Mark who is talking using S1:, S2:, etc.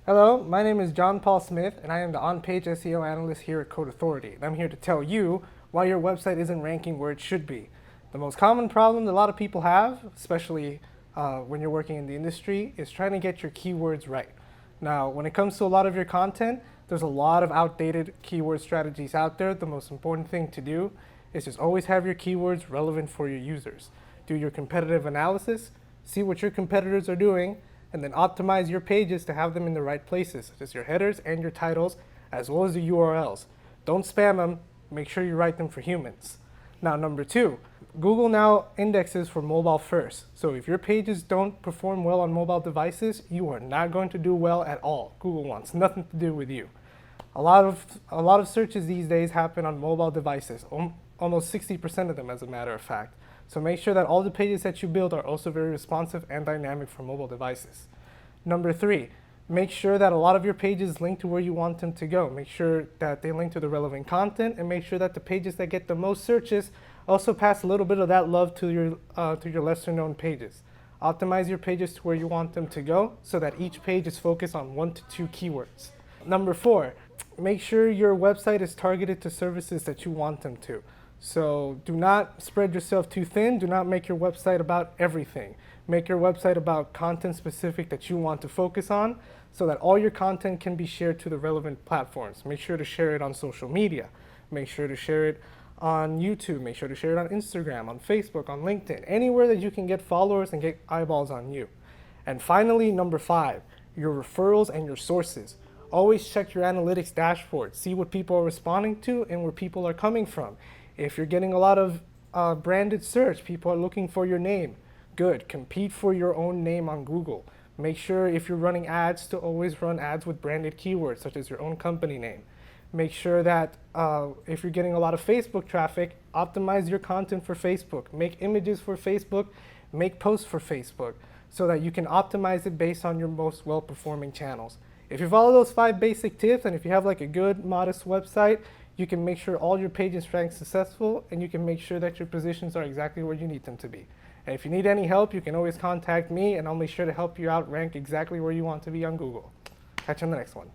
S1: Hello, my name is John Paul Smith, and I am the on-page SEO analyst here at Code Authority. And I'm here to tell you why your website isn't ranking where it should be. The most common problem that a lot of people have, especially when you're working in the industry, is trying to get your keywords right. Now, when it comes to a lot of your content, there's a lot of outdated keyword strategies out there. The most important thing to do is just always have your keywords relevant for your users. Do your competitive analysis, see what your competitors are doing, and then optimize your pages to have them in the right places, such as your headers and your titles, as well as the URLs. Don't spam them, make sure you write them for humans. Now, number 2, Google now indexes for mobile first. So if your pages don't perform well on mobile devices, you are not going to do well at all. Google wants nothing to do with you. A lot of searches these days happen on mobile devices, almost 60% of them as a matter of fact. So make sure that all the pages that you build are also very responsive and dynamic for mobile devices. Number 3, make sure that a lot of your pages link to where you want them to go. Make sure that they link to the relevant content, and make sure that the pages that get the most searches also pass a little bit of that love to your lesser known pages. Optimize your pages to where you want them to go so that each page is focused on 1 to 2 keywords. Number 4, make sure your website is targeted to services that you want them to. So do not spread yourself too thin. Do not make your website about everything. Make your website about content specific that you want to focus on so that all your content can be shared to the relevant platforms. Make sure to share it on social media. Make sure to share it on YouTube. Make sure to share it on Instagram, on Facebook, on LinkedIn, anywhere that you can get followers and get eyeballs on you. And finally, number 5, your referrals and your sources. Always check your analytics dashboard. See what people are responding to and where people are coming from. If you're getting a lot of branded search, people are looking for your name. Good, compete for your own name on Google. Make sure if you're running ads to always run ads with branded keywords, such as your own company name. Make sure that if you're getting a lot of Facebook traffic, optimize your content for Facebook. Make images for Facebook, make posts for Facebook, so that you can optimize it based on your most well-performing channels. If you follow those 5 basic tips, and if you have like a good, modest website, you can make sure all your pages rank successful, and you can make sure that your positions are exactly where you need them to be. And if you need any help, you can always contact me, and I'll make sure to help you out rank exactly where you want to be on Google. Catch you on the next one.